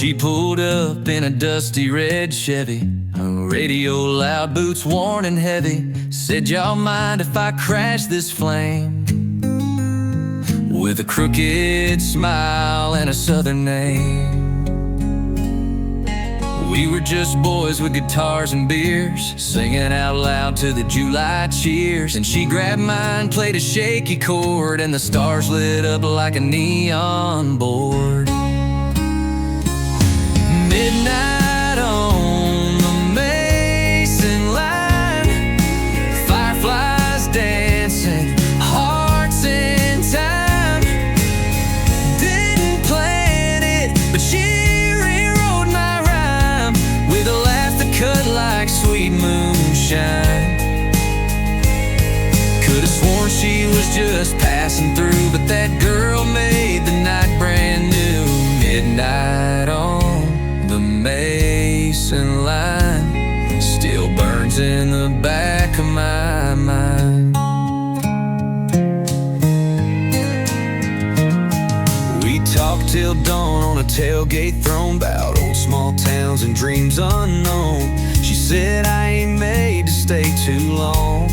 She pulled up in a dusty red Chevy, her radio loud, boots worn and heavy. Said, y'all mind if I crash this flame? With a crooked smile and a southern name. We were just boys with guitars and beers, singing out loud to the July cheers. And she grabbed mine, played a shaky chord, and the stars lit up like a neon board. Midnight on the Mason line, fireflies dancing, hearts in time. Didn't plan it, but she rewrote my rhyme with a laugh that cut like sweet moonshine. Could've sworn she was just passing through, but that girl made the night brand new. Midnight on the Mason line still burns in the back of my mind. We talked till dawn on a tailgate throne, about old small towns and dreams unknown. She said I ain't made to stay too long,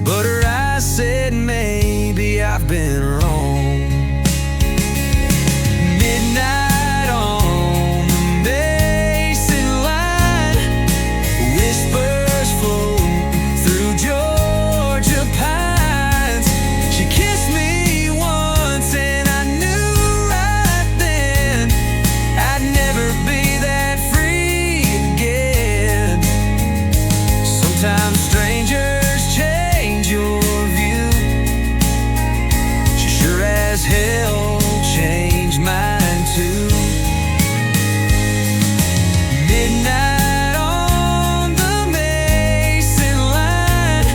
but her eyes said maybe I've been wrong. Midnight on the Mason line, whispers floating through Georgia pines. She kissed me once and I knew right then I'd never be that free again. Sometimes strangers change your view. She sure as hell changed mine too. Midnight on the Mason line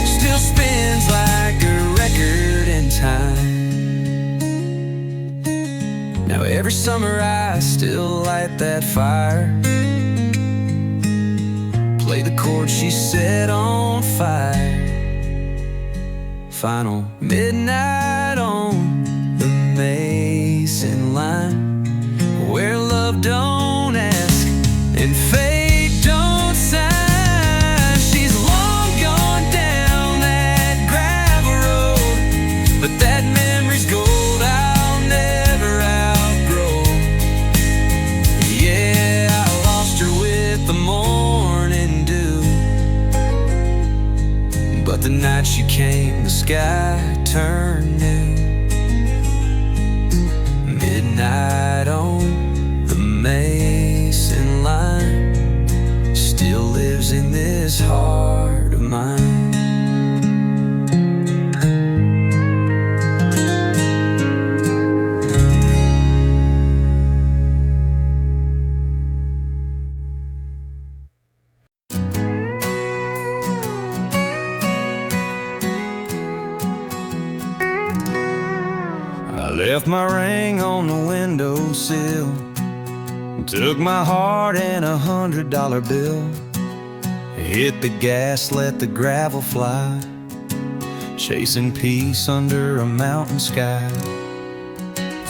still spins like a record in time. Now every summer I still light that fire, play the chord she set on fire. Final midnight on the Mason line, where love don't ask and fate don't sign. She's long gone down that gravel road, but that memory's gold I'll never outgrow. Yeah, I lost her with the morning dew, but the night she came, the sky turned new. Midnight on the Mason line still lives in this heart of mine. I left my ring on the windowsill, took my heart and $100 bill, hit the gas, let the gravel fly, chasing peace under a mountain sky.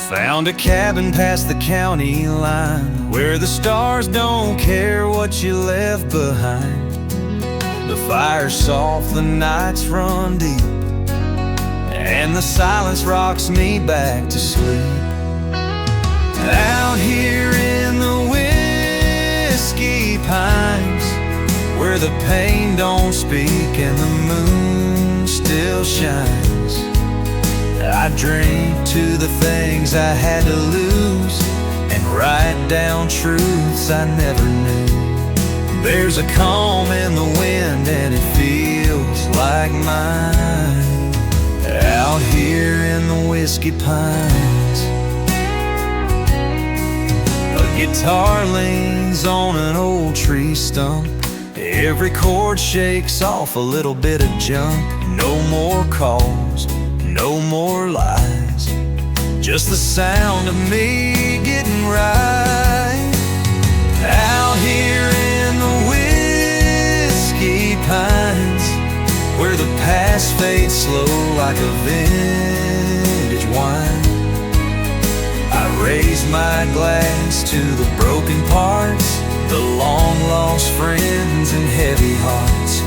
Found a cabin past the county line, where the stars don't care what you left behind. The fire's soft, the nights run deep, and the silence rocks me back to sleep. Out here in the whiskey pines, where the pain don't speak and the moon still shines, I drink to the things I had to lose and write down truths I never knew. There's a calm in the wind and it feels like mine, out here in the whiskey pines. A guitar leans on an old tree stump, every chord shakes off a little bit of junk. No more calls, no more lies, just the sound of me getting right. Out here in the whiskey pines, where the past fades slow like a vintage wine, I raise my glass to the broken parts, the long-lost friends and heavy hearts.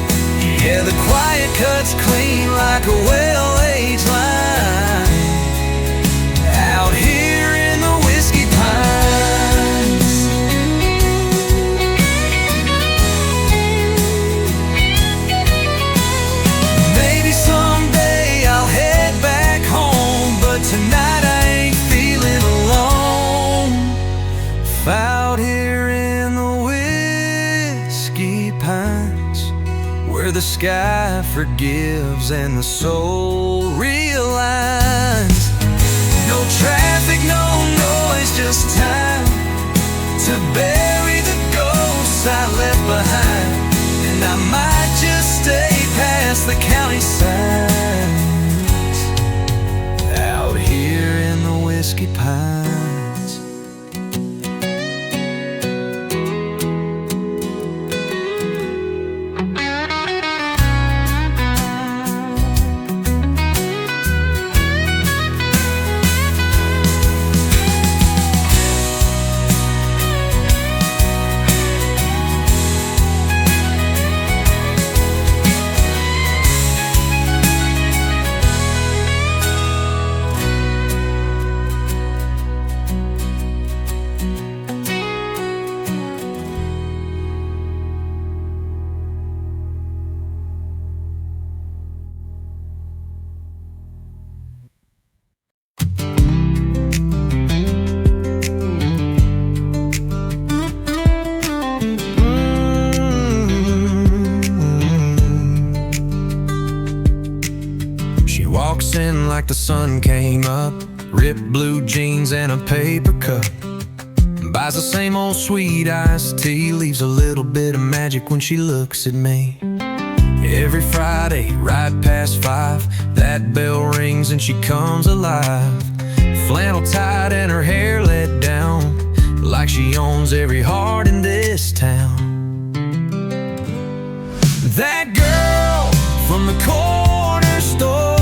Yeah, the quiet cuts clean like a well-aged line out here in the whiskey pines. Maybe someday I'll head back home, but tonight I ain't feeling alone. Out here in the whiskey pines, where the sky forgives and the soul realigns. No traffic, no noise, just time to bury the ghosts I left behind. And I might just stay past the county signs out here in the whiskey pines. Walks in like the sun came up, ripped blue jeans and a paper cup. Buys the same old sweet iced tea, leaves a little bit of magic when she looks at me. Every Friday, right past 5, that bell rings and she comes alive. Flannel tied and her hair let down, like she owns every heart in this town. That girl from the corner store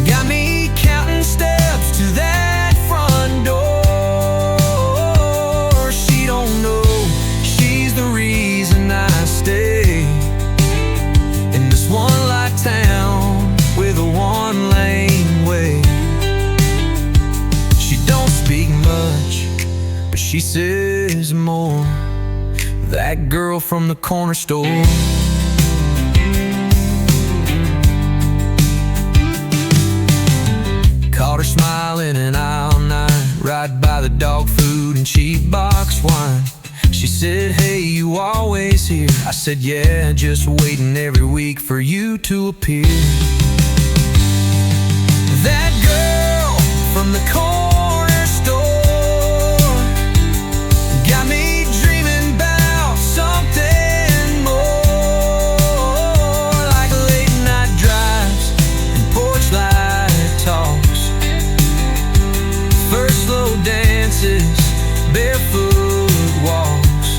got me counting steps to that front door. She don't know she's the reason I stay in this one-light town with a one-lane way. She don't speak much, but she says more. That girl from the corner store. Caught her smiling in aisle 9, right by the dog food and cheap box wine. She said, "Hey, you always here?" I said, "Yeah, just waiting every week for you to appear." That girl from the corner store got me dreaming about something more, like late night drives and porch light talks, first slow dances, barefoot walks.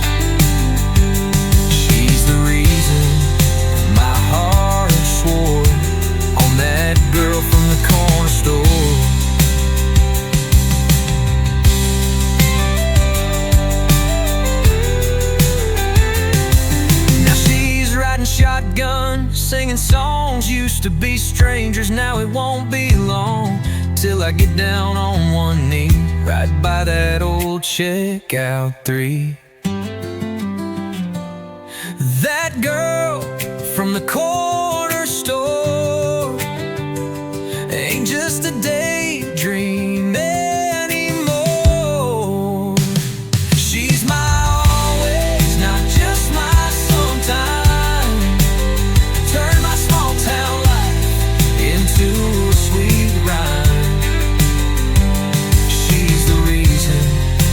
She's the reason my heart swore on that girl from the corner store. Now she's riding shotgun, singing songs. Used to be strangers, now it won't be long till I get down on one knee, right by that old checkout 3. That girl from the corner store ain't just a daydream anymore. She's my always, not just my sometime. Turn my small town life into a sweet rhyme. She's the reason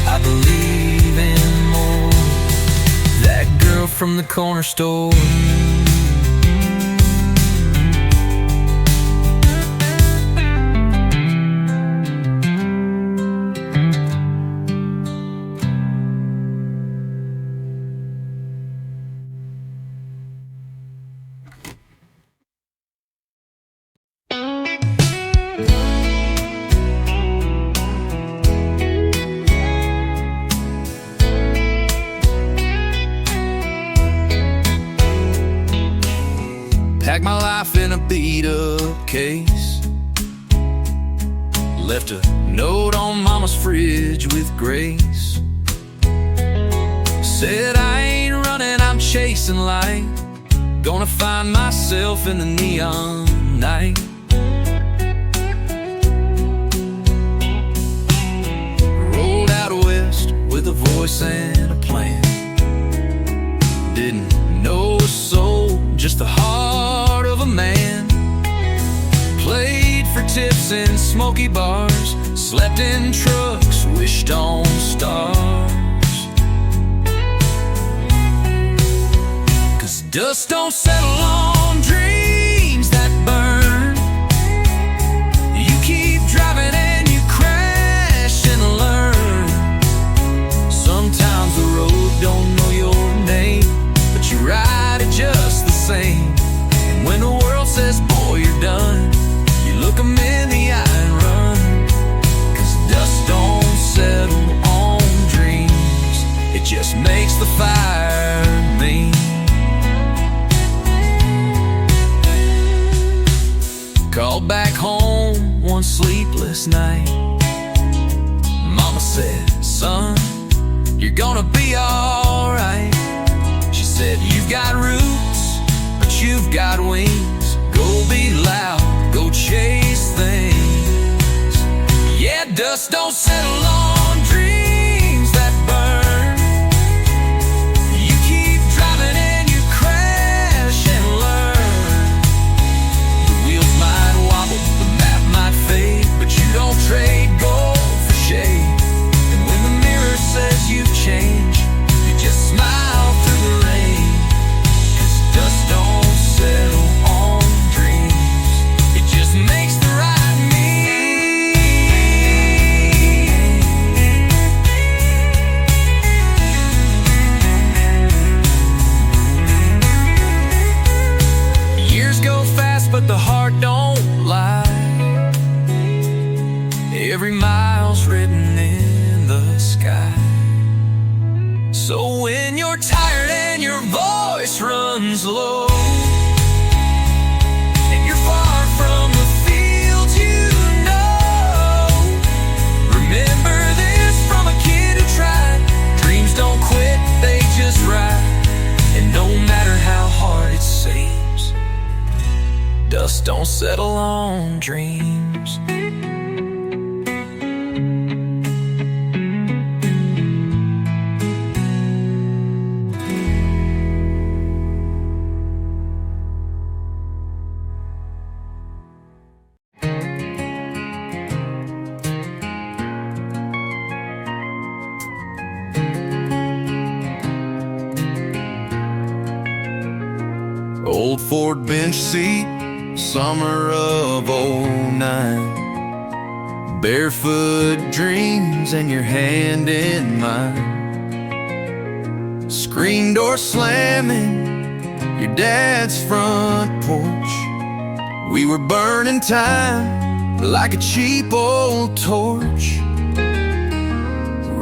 I believe in more. That girl from the corner store. my life in a beat-up case. Left a note on mama's fridge with grace. Said I ain't running, I'm chasing light. Gonna find myself in the neon night. Rolled out west with a voice and a plan. Didn't know a soul, just the heart of a man. Played for tips in smoky bars, slept in trucks, wished on stars. Cause dust don't settle on dreams that burn. You keep driving and you crash and learn. Sometimes the road don't know your name, but you ride it just the same. And when the world says, boy, you're done, you look 'em in the eye and run. Cause dust don't settle on dreams, it just makes the fire mean. Called back home one sleepless night. Mama said, son, you're gonna be alright. She said, you've got roots, but you've got wings. Go be loud, go chase things. Yeah, dust don't settle on dreams that burn. You keep driving and you crash and learn. The wheels might wobble, the map might fade, but you don't trade gold for shade. And when the mirror says you've changed, you just smile through the rain. Cause dust don't settle on dreams, it just makes the ride mean. Years go fast, but the heart don't lie. Every mile's written in the sky. So when you're tired and your voice runs low, and you're far from the fields you know, remember this from a kid who tried. Dreams don't quit, they just ride. And no matter how hard it seems, dust don't settle on dreams. Old Ford bench seat, summer of '09. Barefoot dreams and your hand in mine. Screen door slamming, your dad's front porch. We were burning time like a cheap old torch.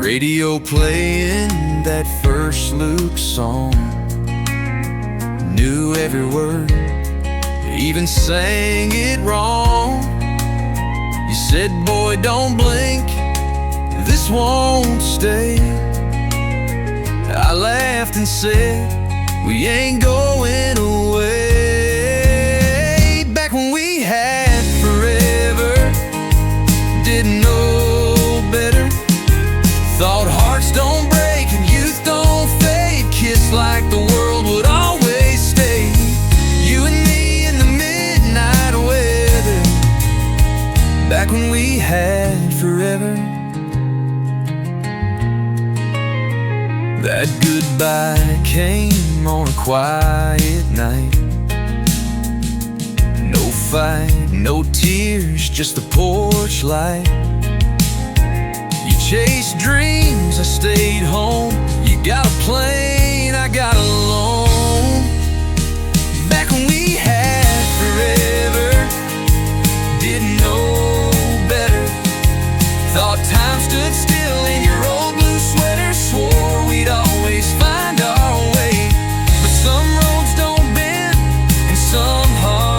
Radio playing that first Luke song. Knew every word, even sang it wrong. You said, boy, don't blink, this won't stay. I laughed and said, we ain't going away. Back when we had forever, didn't know better. Thought hearts don't break and youth don't fade. Kissed like the world would always stay. You and me in the midnight weather. Back when we had forever. That goodbye came on a quiet night. No fight, no tears, just the porch light. You chased dreams, I stayed home. You got a plane, I got a loan. Back when we had forever, didn't know better. Thought time stood still in your old blue sweater. Swore we'd always find our way. But some roads don't bend and some hearts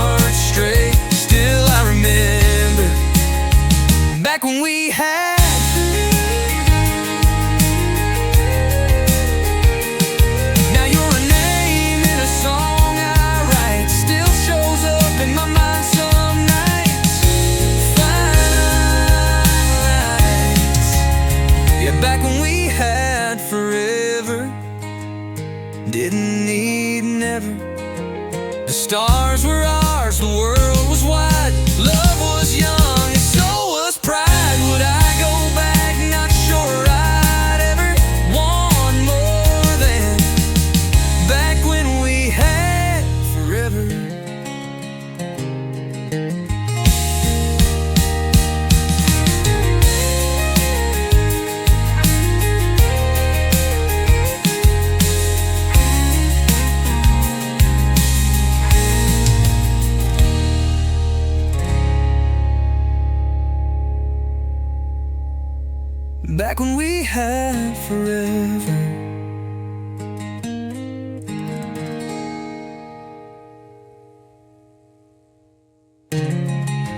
back when we had forever.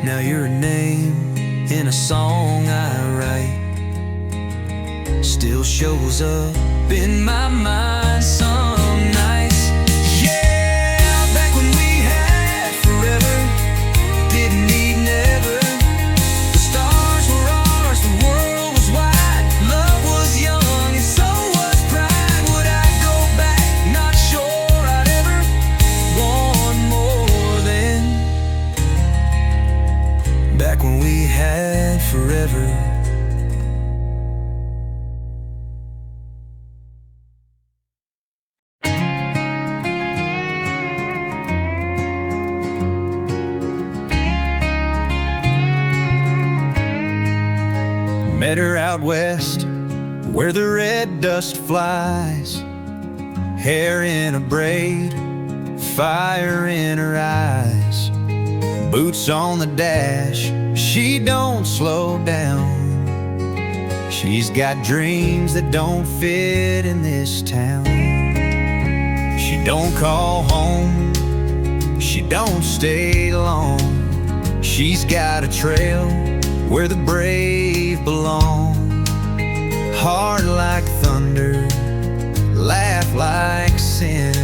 Now you're a name in a song I write, still shows up in my mind some nights. Yeah, back when we had forever, didn't need never. The stars were ours, the world was wide, love was young and so was pride. Would I go back? Not sure I'd ever want more than back when we had forever. Met her out west, where the red dust flies. Hair in a braid, fire in her eyes. Boots on the dash, she don't slow down. She's got dreams that don't fit in this town. She don't call home, she don't stay long. She's got a trail where the brave belong. Heart like thunder, laugh like sin.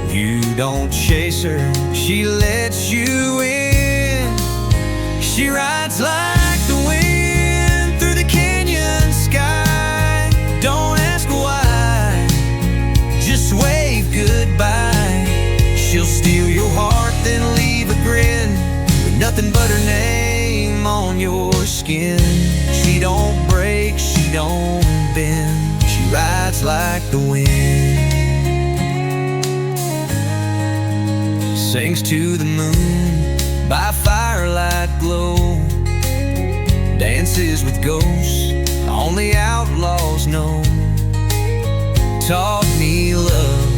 You don't chase her, she lets you in. She rides like the wind through the canyon sky. Don't ask why, just wave goodbye. She'll steal your heart, then leave a grin, with nothing but her name on your skin. She don't break, she don't bend, she rides like the wind. Sings to the moon by firelight glow. Dances with ghosts only outlaws know. Taught me love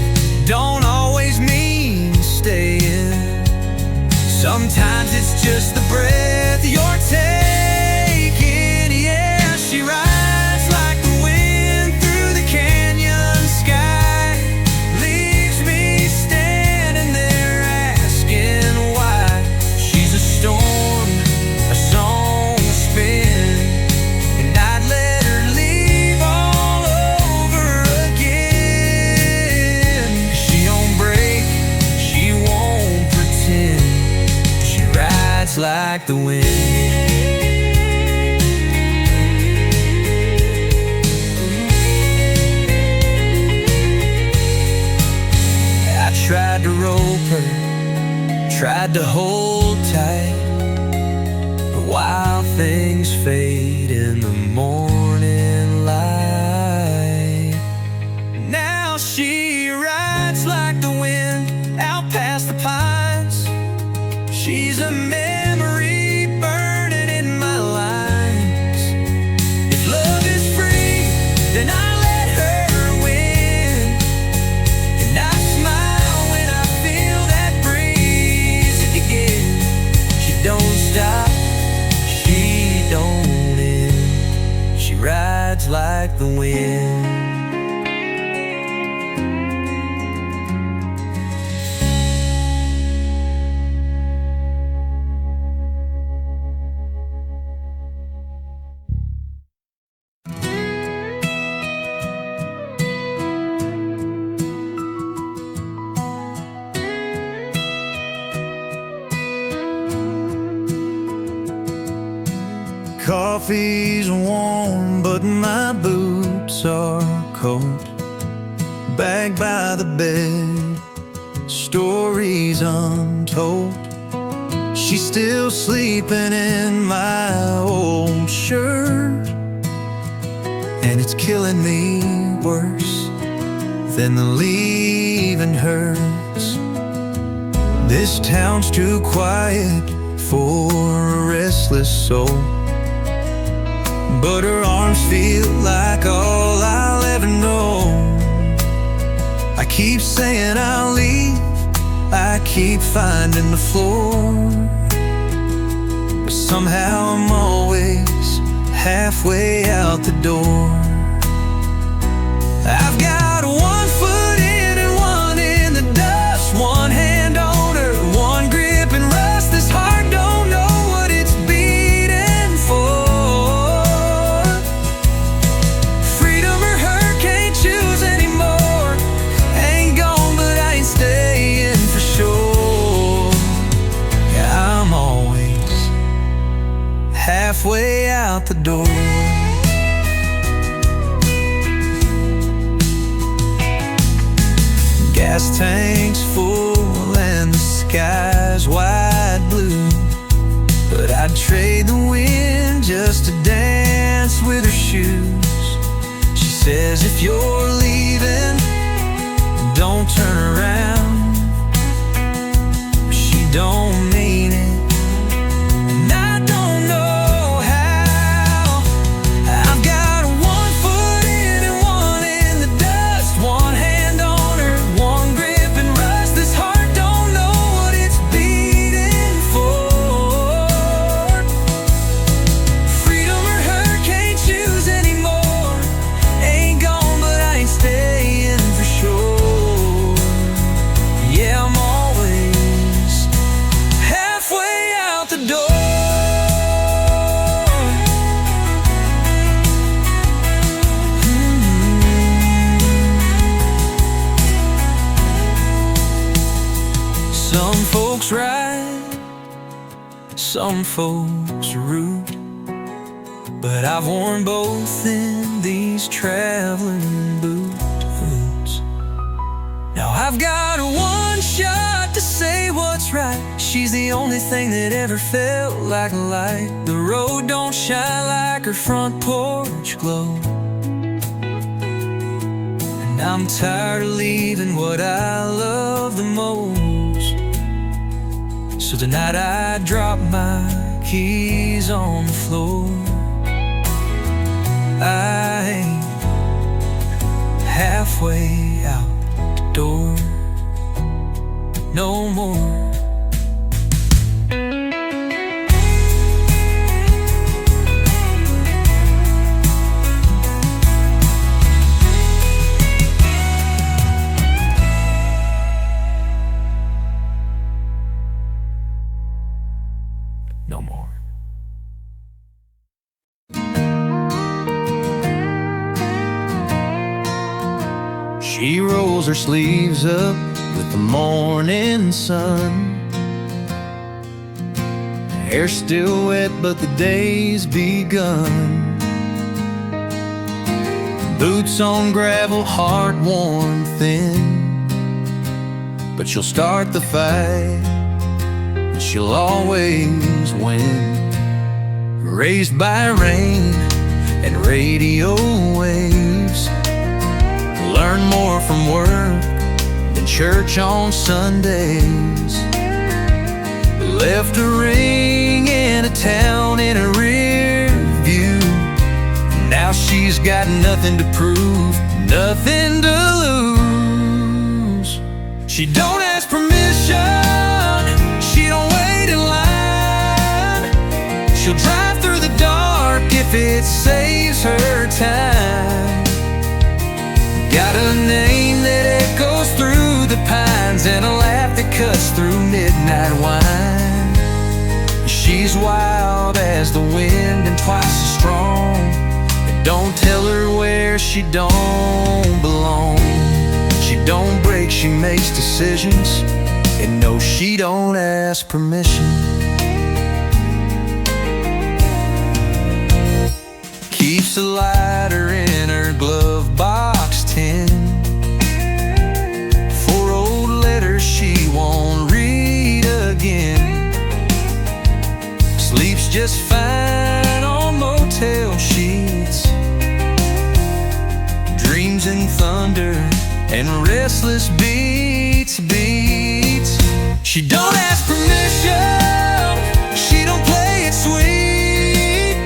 don't always mean staying. Sometimes it's just the breath you're taking. Yeah, she rides like the wind through the canyon sky. Leaves me standing there asking why. She's a storm, a song to spin, and I'd let her leave all over again. She don't break, she won't pretend. She rides like the wind. I tried to rope her, tried to hold tight, but while things fade in the morning light, now she rides like the wind out past the pines. She's a memory burning in my lines. If love is free, then I let her win, and I smile when I feel that breeze again. She don't stop, she don't end, she rides like the wind. Coffee's warm, but my boots are cold. Back by the bed, stories untold. She's still sleeping in my old shirt, and it's killing me worse than the leaving hurts. This town's too quiet for a restless soul, but her arms feel like all I'll ever know. I keep saying I'll leave, I keep finding the floor, but somehow I'm always halfway out the door. I've got one foot in and one in the dust, one hand on her, one grip and rust. This heart don't know what it's beating for. Freedom or hurt, can't choose anymore. Ain't gone, but I ain't staying for sure. Yeah, I'm always halfway out the door. Gas tank's full and the sky's wide blue, but I'd trade the wind just to dance with her shoes. She says if you're leaving, don't turn around. She don't mean it, and I don't know how. I've got one foot in and one in the dust, one hand on her, one grip and rust. This heart don't know what it's beating for. Freedom or hurt, can't choose anymore. Ain't gone, but I ain't staying for sure. Yeah, I'm always halfway out the door. Some folks right, some folks are rude, but I've worn both in these traveling boots. Now I've got one shot to say what's right. She's the only thing that ever felt like a light. The road don't shine like her front porch glow, and I'm tired of leaving what I love the most. So tonight I drop my keys on the floor. I ain't halfway out the door no more. No more. She rolls her sleeves up with the morning sun. Hair still wet, but the day's begun. Boots on gravel, heart worn thin, but she'll start the fight, she'll always win. Raised by rain and radio waves, learn more from work than church on Sundays. Left a ring in a town in a rear view. Now she's got nothing to prove, nothing to lose. She don't ask permission, she don't wait in line. She'll drive through the dark if it saves her time. Got a name that echoes through the pines and a laugh that cuts through midnight wine. She's wild as the wind and twice as strong. And don't tell her where she don't belong. She don't break, she makes decisions, and no, she don't ask permission. Keeps a lighter in her glove box tin for old letters she won't read again. Sleeps just fine on motel sheets, dreams in thunder and restless beats. She don't ask permission, she don't play it sweet.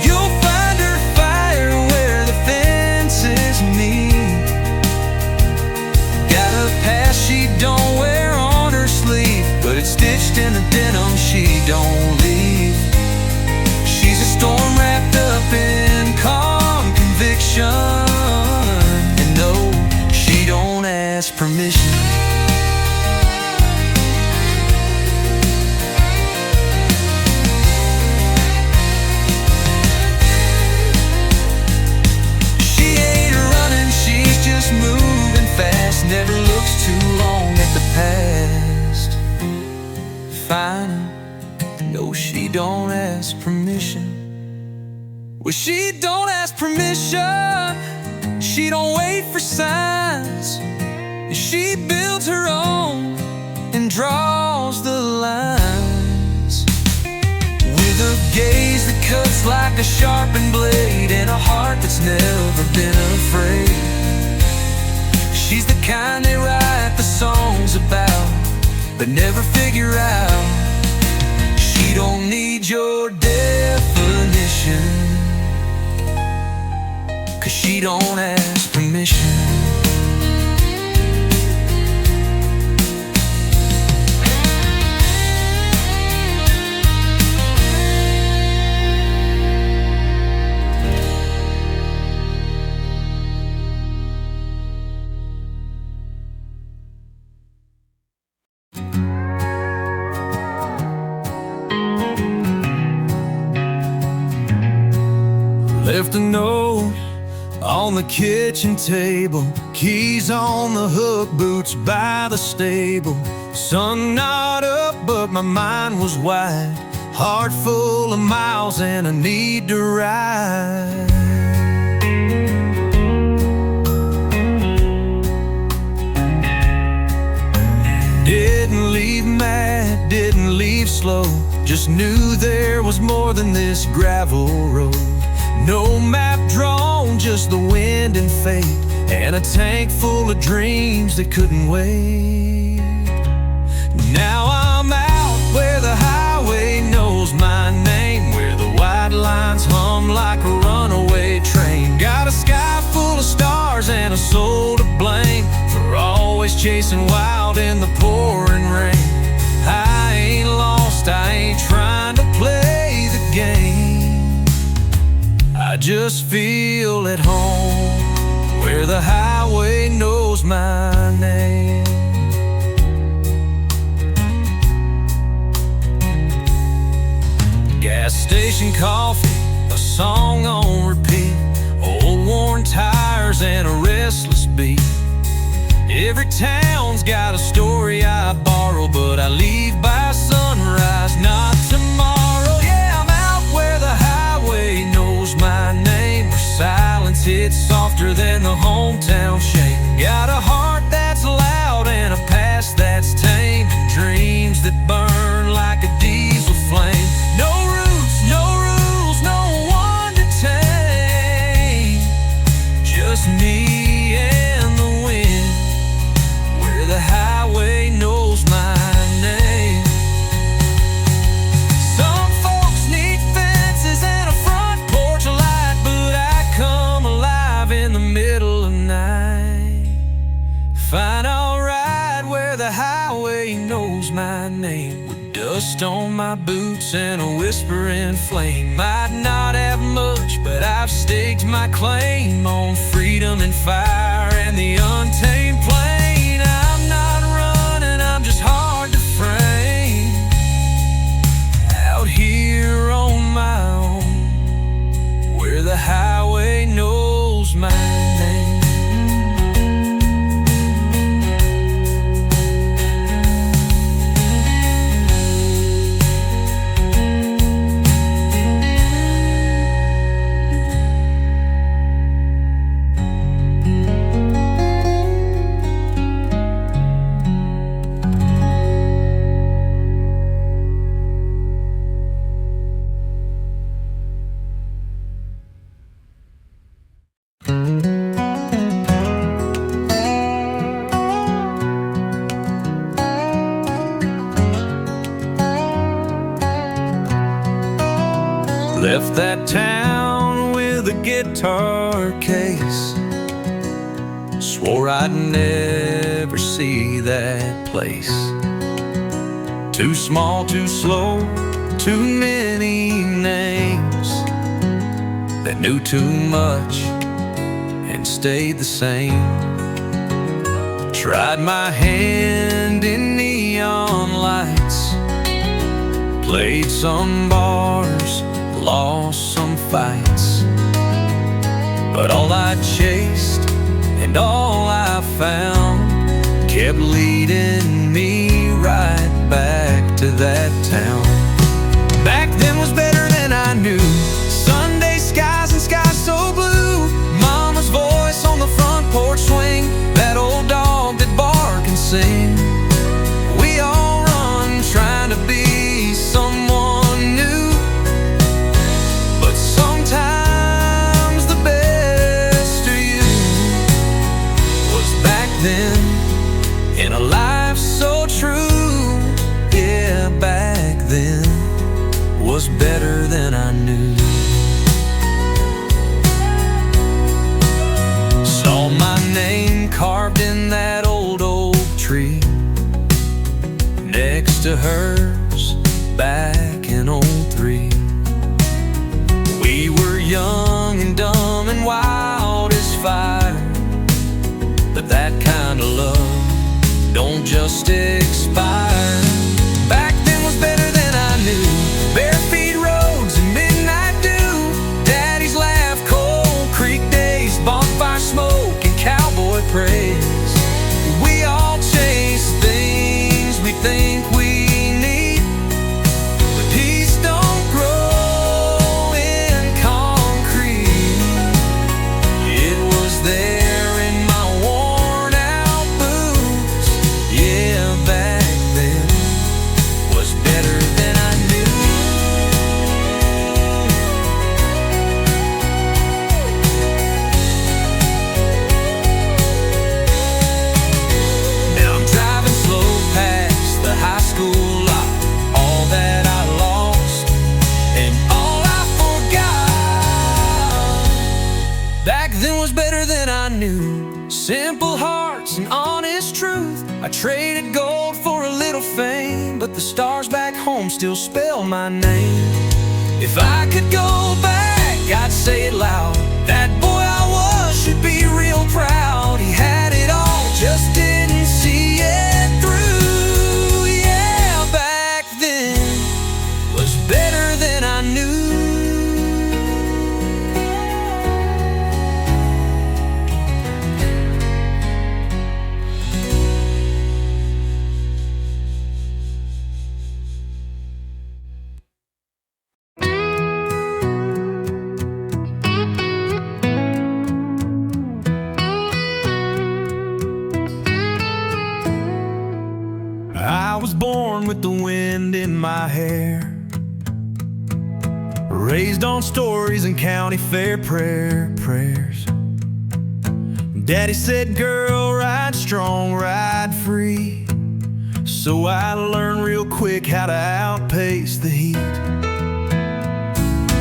You'll find her fire where the fences meet. Got a past she don't wear on her sleeve, but it's stitched in the denim she don't leave. She's a storm wrapped up in ask permission. She ain't running, she's just moving fast, never looks too long at the past. Fine, no, she don't ask permission. Well, she don't ask permission, she don't wait for signs. She builds her own and draws the lines, with a gaze that cuts like a sharpened blade and a heart that's never been afraid. She's the kind they write the songs about but never figure out. She don't need your definition, 'cause she don't ask permission. Left a note on the kitchen table, keys on the hook, boots by the stable. Sun not up, but my mind was wide, heart full of miles and a need to ride. Didn't leave mad, didn't leave slow, just knew there was more than this gravel road. No map drawn, just the wind and fate, and a tank full of dreams that couldn't wait. Now I'm out where the highway knows my name, where the white lines hum like a runaway train. Got a sky full of stars and a soul to blame for always chasing wild in the pouring rain. I ain't lost, I ain't trying to play the game. I just feel at home where the highway knows my name. Gas station coffee, a song on repeat, old worn tires and a restless beat. Every town's got a story I borrow, but I leave by sunrise, not tomorrow. Yeah, I'm out where the highway knows my name, where silence hits softer than the hometown shame. Got a heart that's loud and a past that's tame, and dreams that burn like a diesel flame. No roots, no rules, no one to tame, just me and the wind, where the highway knows my name. Some folks need fences and a front porch light, but I come alive in the middle of the night. Fine, I'll ride where the highway knows my name, with dust on my boots and a whispering flame. Might not have much, but I've staked my claim on freedom and fire and the untamed plain. I'm not running, I'm just hard to frame, out here on my own, where the highway knows my name. Left that town with a guitar case, swore I'd never see that place. Too small, too slow, too many names that knew too much and stayed the same. Tried my hand in neon lights, played some bars, lost some fights, but all I chased and all I found kept leading me right back to that town. Back then was better than I knew. Sunday skies and skies so blue. Mama's voice on the front porch swing. That old dog that bark and sing. We all run trying to be someone new, but sometimes the best of you was back then, in a life so true. Yeah, back then was better than I knew. Saw my name carved in that old oak tree, next to hers back in '03. We were young and dumb and wild as fire, but that kind of love don't just expire. Back then was better than I knew. Bare feet roads and midnight dew. Daddy's laugh, Cold Creek days, bonfire smoke and cowboy praise. We all chase things we think we need, but peace don't grow in concrete. It was there in my worn out boots. Yeah, back then was better than I knew. Now I'm driving slow past the high school lot. All that I lost and all I forgot. Back then was better than I knew. Simple hearts and honest truth. I traded gold for a little fame, but the stars back home still spell my name. If I could go back, I'd say it loud. That boy I was should be real proud. He had it all, just didn't see it through. Yeah, back then was better than I knew. I was born with the wind in my hair, raised on stories and county fair prayers. Daddy said, girl, ride strong, ride free. So I learned real quick how to outpace the heat.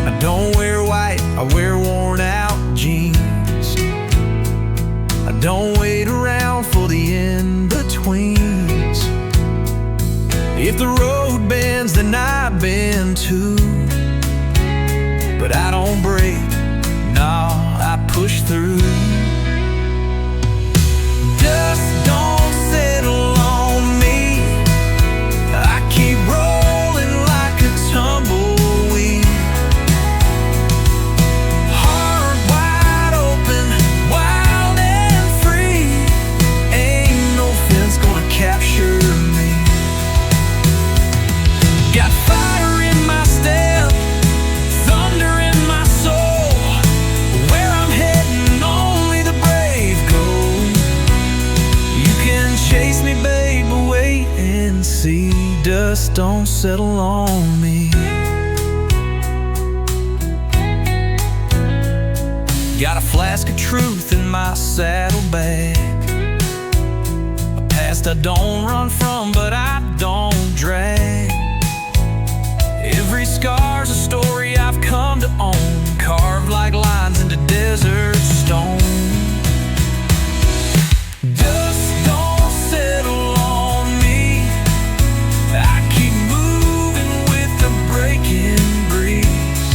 I don't wear white, I wear worn out jeans. I don't wait around for the in-betweens. If the road bends, then I bend too. But I don't break, nah, I push through. Just don't settle on me. I keep rolling like a tumbleweed. Heart wide open, wild and free. Ain't no fence gonna capture me. Got fire in my step, thunder in my soul. Where I'm heading, only the brave go. You can chase me, babe, but wait and see. Dust don't settle on me. Got a flask of truth in my saddlebag, a past I don't run from, but I don't drag. Every scar's a story I've come to own, carved like lines into desert stone. Dust don't settle on me. I keep moving with the breaking breeze.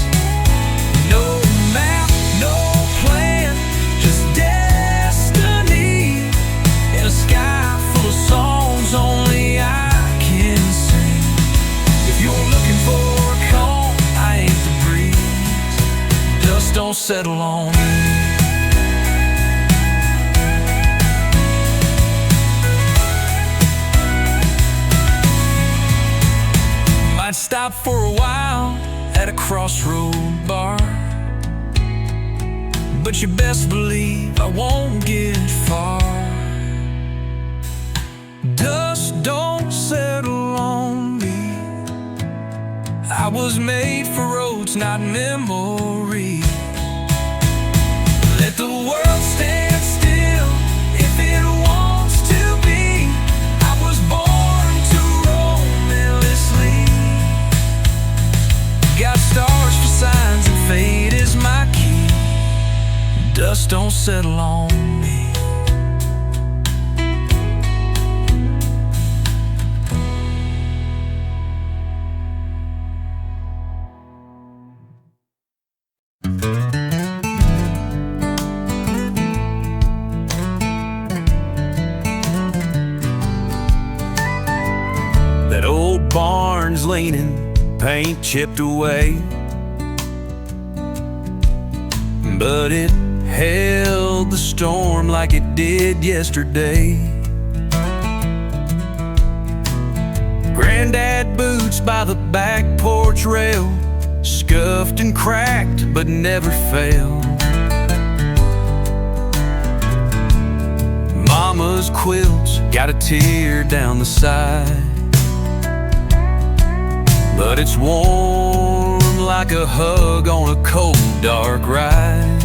No map, no plan, just destiny in a sky settle on me. Might stop for a while at a crossroad bar, but you best believe I won't get far. Dust don't settle on me. I was made for roads, not memory. Let the world stand still if it wants to be. I was born to roam endlessly. Got stars for signs and fate is my key. Dust don't settle on me. That old barn's leaning, paint chipped away, but it held the storm like it did yesterday. Granddad boots by the back porch rail, scuffed and cracked but never failed. Mama's quilts got a tear down the side, but it's warm like a hug on a cold, dark ride.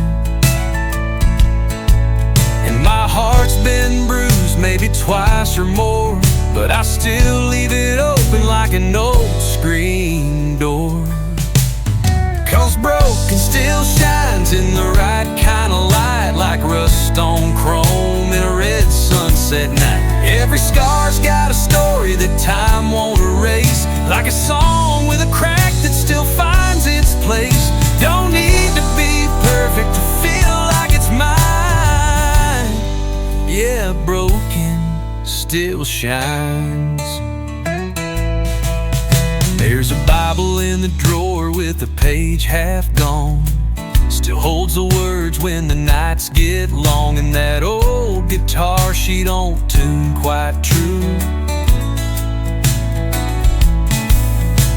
And my heart's been bruised maybe twice or more, but I still leave it open like an old screen door. 'Cause broken still shines in the right kind of light, like rust on chrome in a red sunset night. Every scar's got a story that time won't erase, like a song with a crack that still finds its place. Don't need to be perfect to feel like it's mine. Yeah, broken still shines. There's a Bible in the drawer with a page half gone, still holds the words when the nights get long. And that old guitar, she don't tune quite true,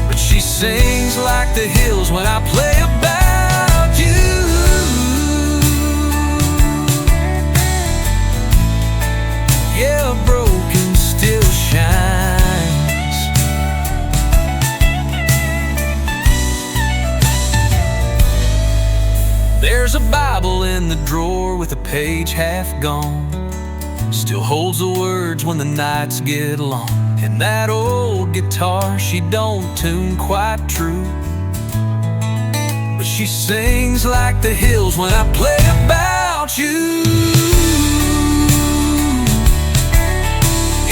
but she sings like the hills when I play about you. Yeah, broken still shines. There's a Bible in the drawer with a page half gone, still holds the words when the nights get long. And that old guitar, she don't tune quite true, but she sings like the hills when I play about you.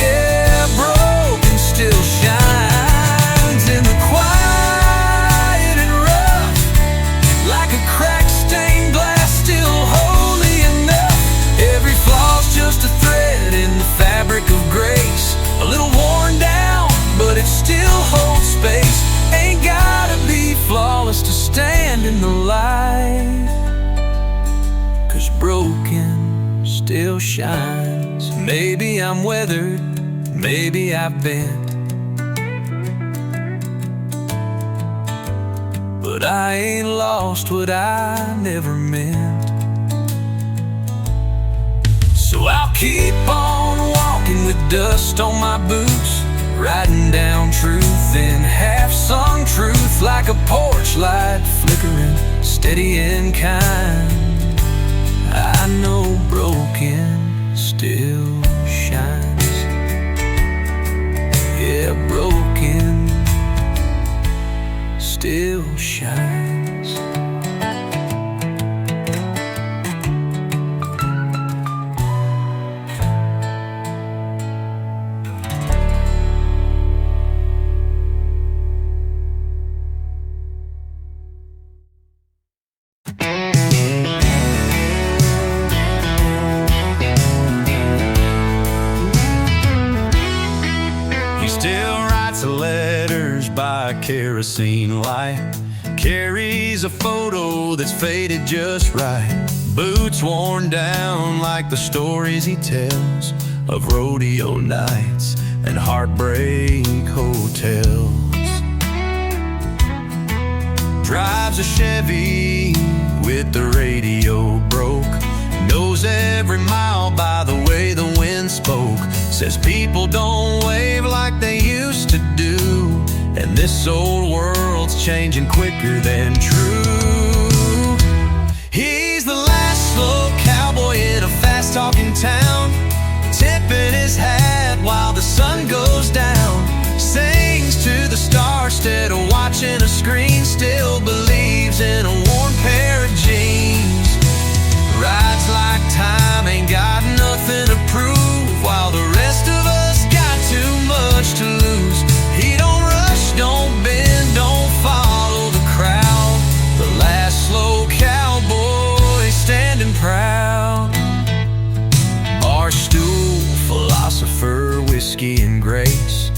Yeah, broken still shines in the quiet and rough, like a cracked stained glass, still holy enough. Every flaw's just a thread in the fabric of grace, a little worn down, but it still holds space. Ain't gotta be flawless to stand in the light, 'cause broken still shines. Maybe I'm weathered, maybe I've bent, but I ain't lost what I never meant. So I'll keep on walking with dust on my boots, writing down truth in half-sung truth, like a porch light flickering, steady and kind. I know broken still shines. Yeah, broken still shines. He still writes letters by kerosene light, Carries a photo that's faded just right, boots worn down like the stories he tells of rodeo nights and heartbreak hotels. Drives a Chevy with the radio broke, knows every mile by the way the wind spoke. Says people don't wave like they used to do, and this old world's changing quicker than true. He's the last slow cowboy in a fast-talking town, tipping his hat while the sun goes down. Sings to the stars instead of watching a screen, still believes in a warm pair of jeans. Rides like time ain't got nothing to prove, while the rest of us got too much to lose. He don't rush, don't bend, don't follow the crowd. The last slow cowboy standing proud. Bar stool, philosopher, whiskey and grace,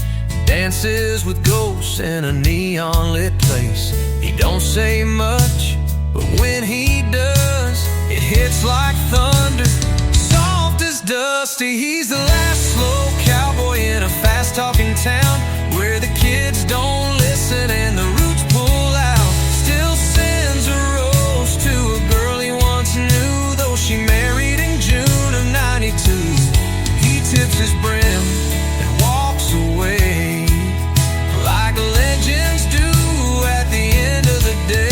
dances with ghosts in a neon-lit place. He don't say much, but when he does, it hits like thunder, soft as dusty. He's the last slow cowboy in a fast-talking town, where the kids don't listen and the roots pull out. Still sends a rose to a girl he once knew, though she married in June of '92. He tips his brim and walks away, like legends do at the end of the day.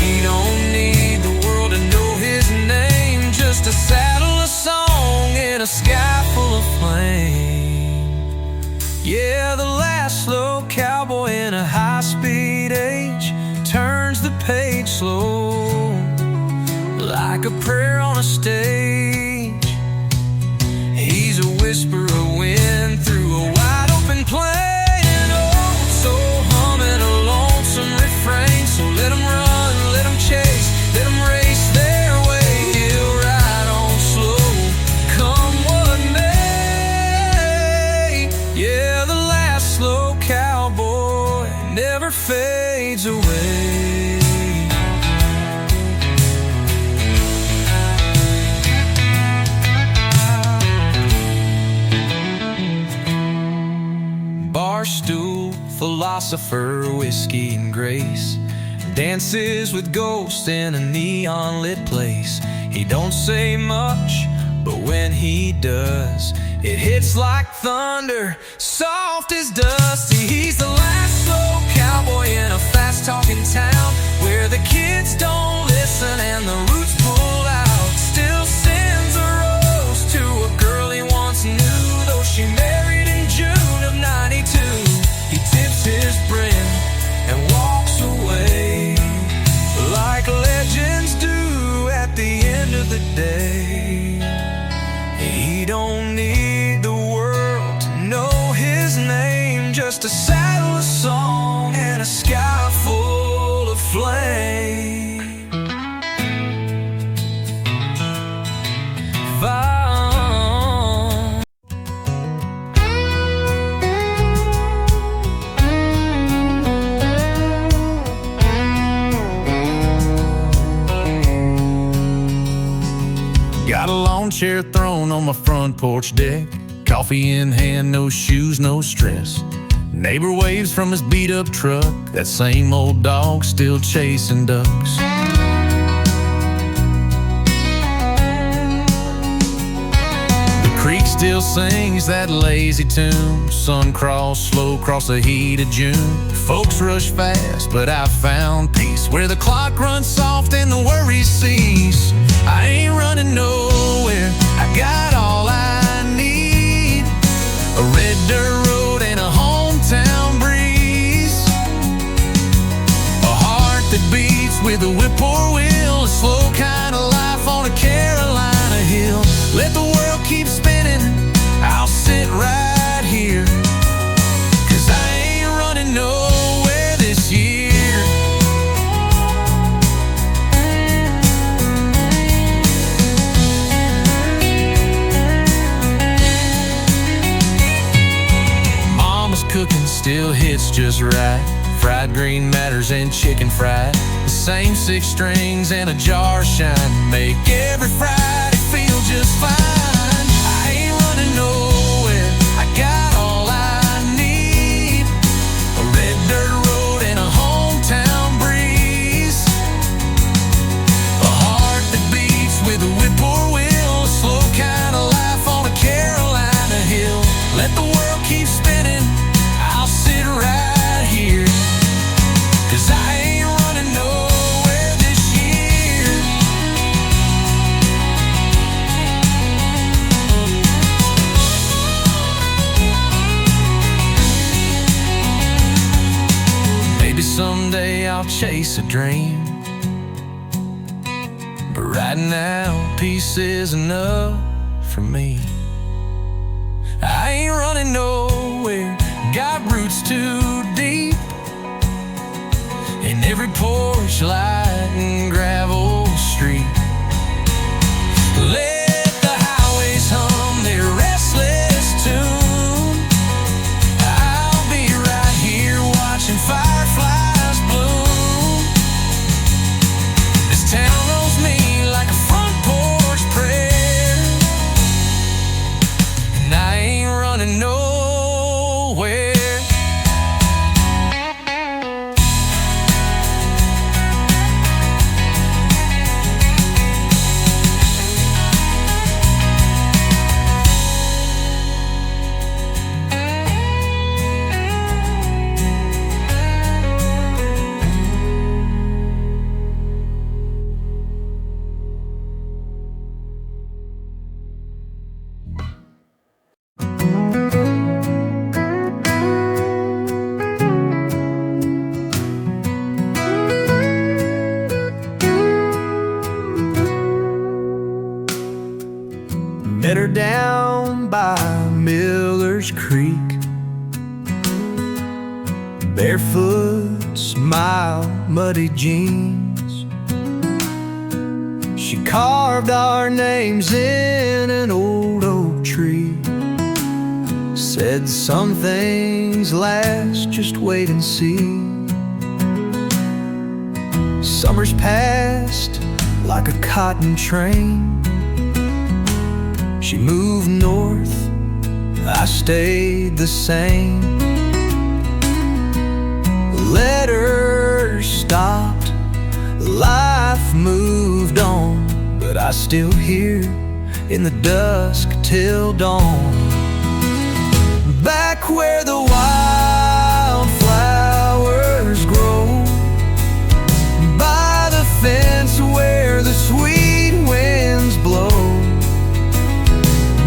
He don't need the world to know his name, just a saddle, a song, and a sky full of flame. Yeah, the last slow cowboy in a high-speed age turns the page slow, like a prayer on a stage. He's a whisper of wind through a wide-open plain, oh, so humming a lonesome refrain. So let him run, let him chase, let him race their way. He'll ride on slow, come what may. Yeah, the last slow cowboy never fades away. Barstool, philosopher, whiskey and grace, dances with ghosts in a neon-lit place. He don't say much, but when he does, it hits like thunder, soft as dusty. He's the last slow cowboy in a fast-talking town, where the kids don't listen and the roots pull out. Still sends a rose to a girl he once knew, though she married in June of '92. He tips his brim and walks away, like legends do at the end of the day. He don't need the world to know his name, just a saddle, a song, and a sky full of flame. Got a lawn chair thrown on my front porch deck, coffee in hand, no shoes, no stress. Neighbor waves from his beat-up truck, that same old dog still chasing ducks. The creek still sings that lazy tune, sun crawls slow across the heat of June. Folks rush fast, but I found peace where the clock runs soft and the worries cease. I ain't running nowhere, I got all I need, a red dirt road and a hometown breeze, a heart that beats with a whip-poor will, a slow kind of life on a Carolina hill. Let the world keep spinning, I'll sit right here, 'cause I ain't running nowhere this year. still hits just right. Fried green matters and chicken fried. The same 6 strings and a jar of shine make every Friday feel just fine. I ain't running nowhere, I got all I need. A red dirt road and a hometown breeze. A heart that beats with a whip or wheel. A slow kind of life on a Carolina hill. Let the world keep spinning, I'll sit right here. 'Cause I ain't running nowhere this year. Maybe someday I'll chase a dream, but right now peace is enough for me. I ain't running nowhere, got roots too deep in every porch, light and gravel street. Let the highways hum their restless tune. I'll be right here watching fireflies bloom. This town knows me like a front porch prayer, and I ain't running nowhere. Met her down by Miller's Creek. Barefoot, smile, muddy jeans. She carved our names in an old oak tree. Said some things last, just wait and see. Summer's passed like a cotton train. She moved north, I stayed the same. Letters stopped, life moved on, but I still hear in the dusk till dawn. Back where the wildflowers grow, by the fence where the sweet winds blow.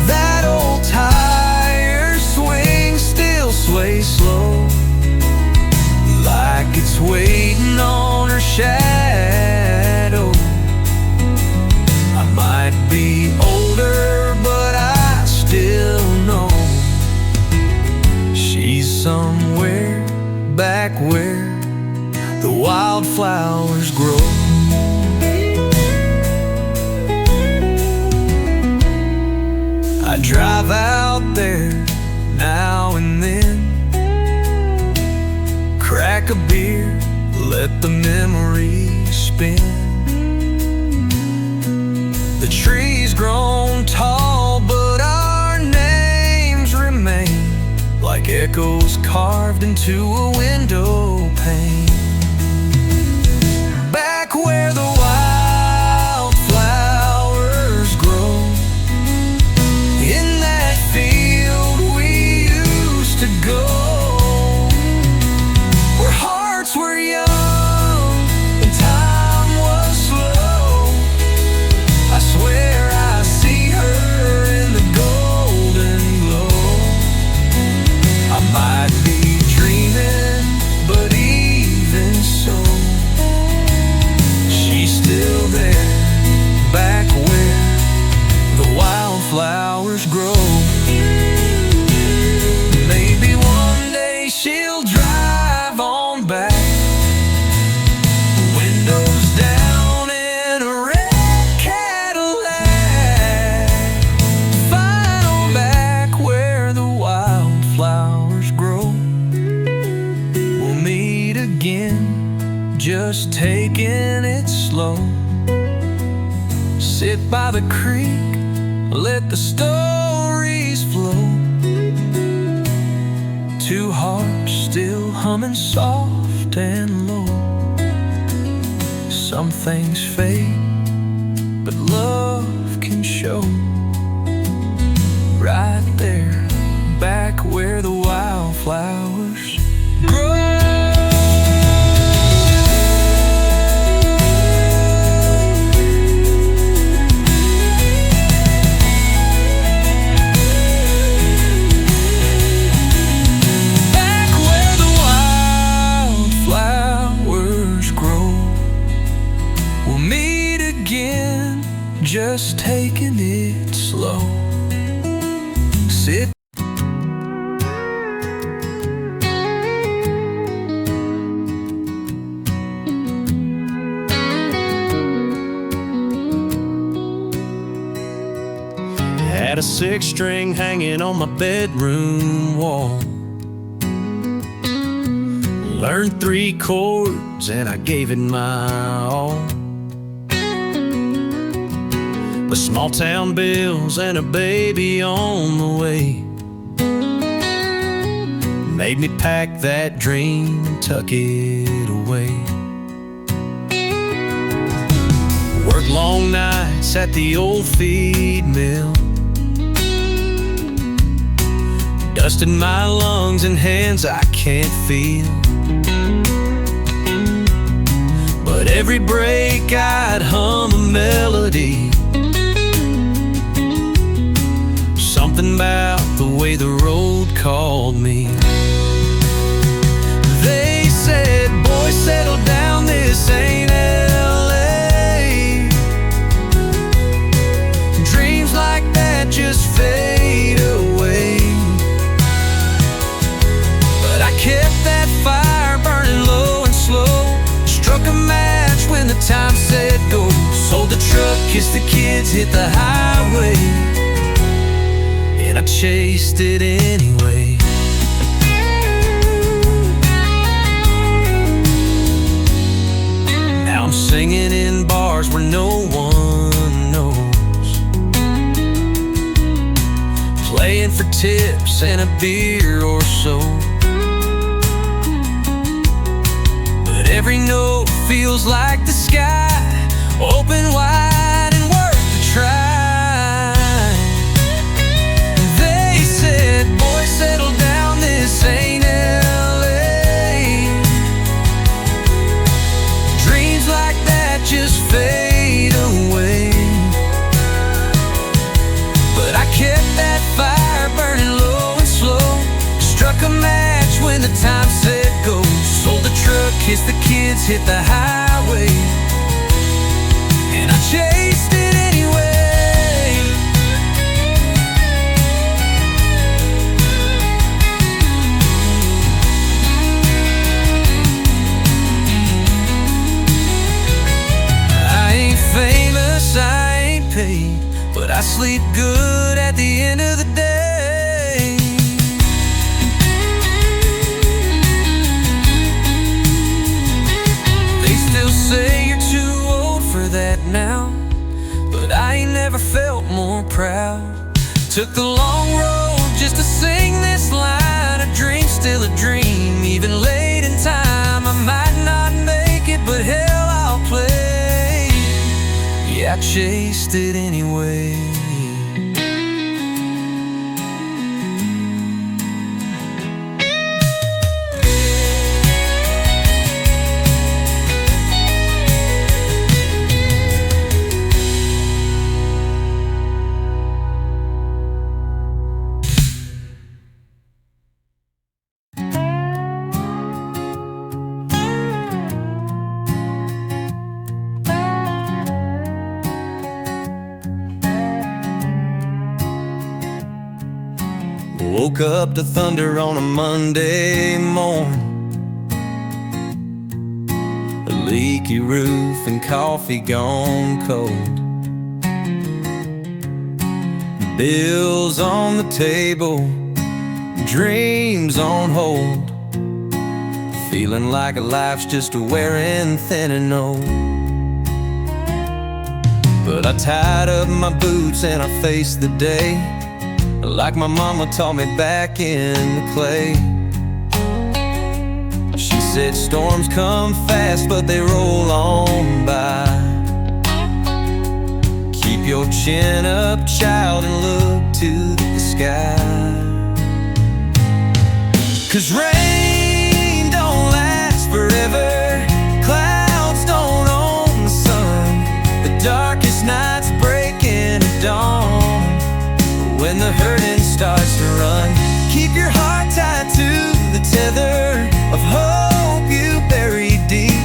That old tire swing still sways slow, like it's waiting on her shadow. I might be older, but I still know she's somewhere back where the wildflowers grow. I drive out there now and then, crack a beer, let the memories spin. The trees grown tall, but our names remain like echoes carved into a window pane. Back where the wildflowers grow, in that field we used to go, where hearts were young and time was slow. I swear I see her in the golden glow. I might be dreaming, but even so, she's still there, back where the wildflowers grow. Maybe one day she'll drive on back, windows down in a red Cadillac. Final back where the wildflowers grow. by the creek, let the stories flow. Two hearts still humming soft and low. Some things fade, but love can show. Right there, back where the wildflowers grow. Just taking it slow. Sit. Had a 6-string hanging on my bedroom wall. Learned 3 chords and I gave it my all. With small town bills and a baby on the way, made me pack that dream and tuck it away. Worked long nights at the old feed mill, dusted my lungs and hands I can't feel. But every break I'd hum a melody. Something about the way the road called me. They said, boy, settle down, this ain't LA. Dreams like that just fade away. But I kept that fire burning low and slow. Struck a match when the time said go. Sold the truck, kissed the kids, hit the highway. And I chased it anyway. Now I'm singing in bars where no one knows, playing for tips and a beer or so. But every note feels like the sky, open wide and worth the try. Boy, settle down, this ain't LA. Dreams like that just fade away. But I kept that fire burning low and slow. Struck a match when the time said go. Sold the truck, kissed the kids, hit the highway. And I chased it anyway. Famous, I ain't paid, but I sleep good at the end of the day. They still say you're too old for that now, but I ain't never felt more proud. Took the long road just to sing this line. A dream's still a dream, even late in time. I might not make it, but hell, I'll play. Yeah, I chased it anyway. Woke up to thunder on a Monday morn, a leaky roof and coffee gone cold. Bills on the table, dreams on hold, feeling like life's just wearing thin and old. But I tied up my boots and I faced the day, like my mama taught me back in the clay. She said storms come fast, but they roll on by. Keep your chin up, child, and look to the sky. 'Cause rain don't last forever, clouds don't own the sun. The darkest nights break into dawn. When the hurting starts to run, keep your heart tied to the tether of hope you bury deep.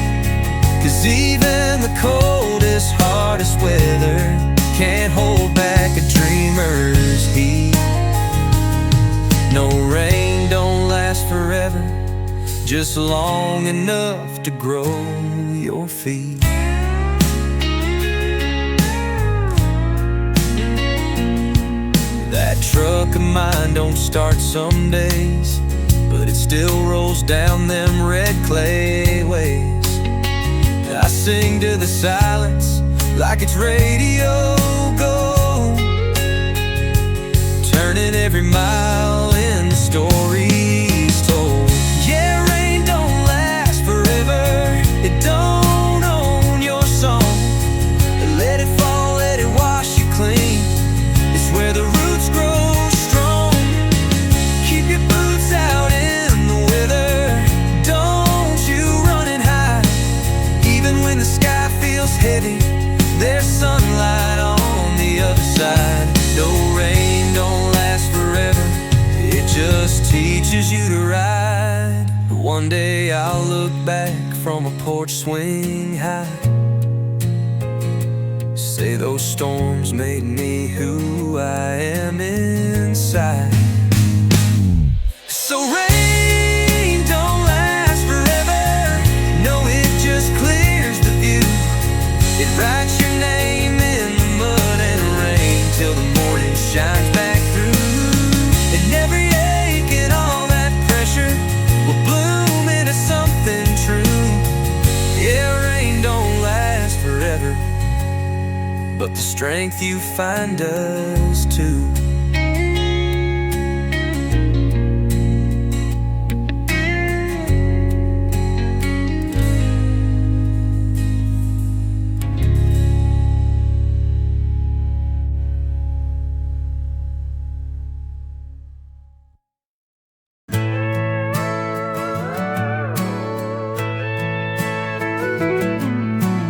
'Cause even the coldest, hardest weather can't hold back a dreamer's heat. No, rain don't last forever, just long enough to grow your feet. That truck of mine don't start some days, but it still rolls down them red clay ways. I sing to the silence like it's radio gold, turning every mile in the stories told. Yeah, rain don't last forever, it don't own your song. Let it fall, let it wash you clean. It's where the roots grow strong. Keep your boots out in the weather, don't you run and hide. Even when the sky feels heavy, there's sunlight on the other side. No, rain don't last forever, it just teaches you to ride. One day I'll look back from a porch swing high, say those storms made me who I am inside. So rain don't last forever, no, it just clears the view. It writes your name in the mud and rain till the morning shines back through. And every ache and all that pressure will bloom into something true. Yeah, rain don't last forever, but the strength you find does too.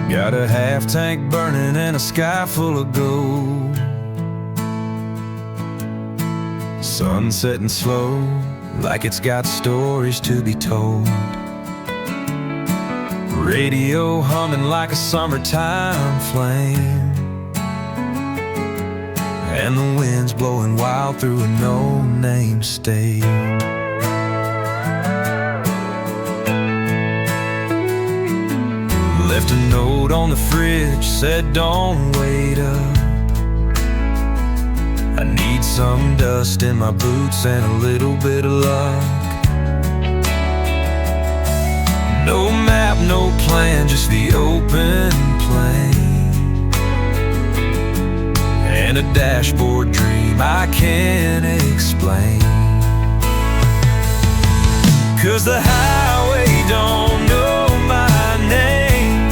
Got a half tank burning and a sky full of gold. Sun setting slow, like it's got stories to be told. Radio humming like a summertime flame, and the wind's blowing wild through a no-name state. Left a note on the fridge, said don't wait up. I need some dust in my boots and a little bit of luck. No map, no plan, just the open plain, and a dashboard dream I can't explain. 'Cause the highway don't know my name,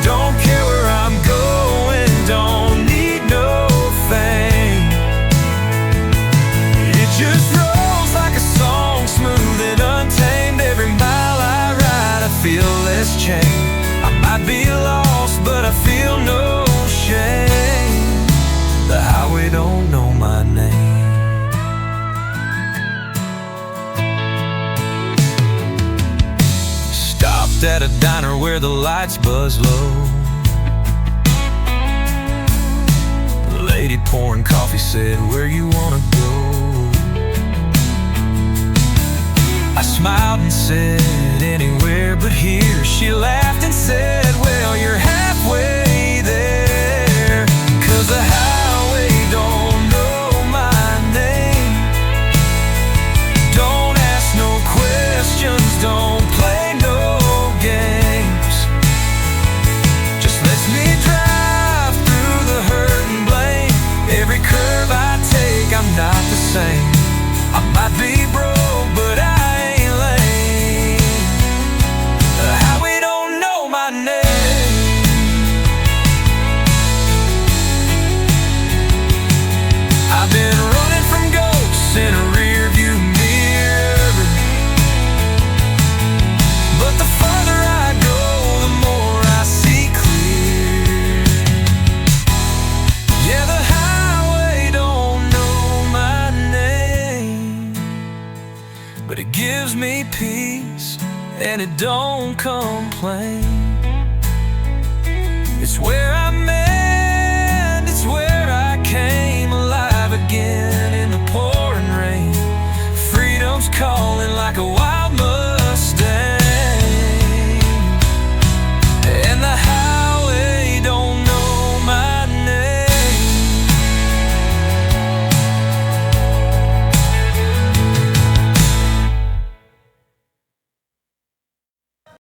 don't care where I'm going, don't need no fame. It just rolls like a song, smooth and untamed. Every mile I ride I feel less chained. I might be lost, but I feel no shame. The highway don't know my name. Stopped at a diner where the lights buzz low. The lady pouring coffee said, "Where you wanna go?" I smiled and said, "Anywhere but here." She laughed and said, "Well, you're halfway there." 'Cause the highway don't know my name, don't ask no questions, don't play no games, just lets me drive curve I take, I'm not the same. I might be broke, but I ain't lame. How we don't know my name. I've been running from ghosts in a rearview mirror, but the farther I go, the more I see clear. Yeah, the highway don't know my name, but it gives me peace and it don't complain. It's where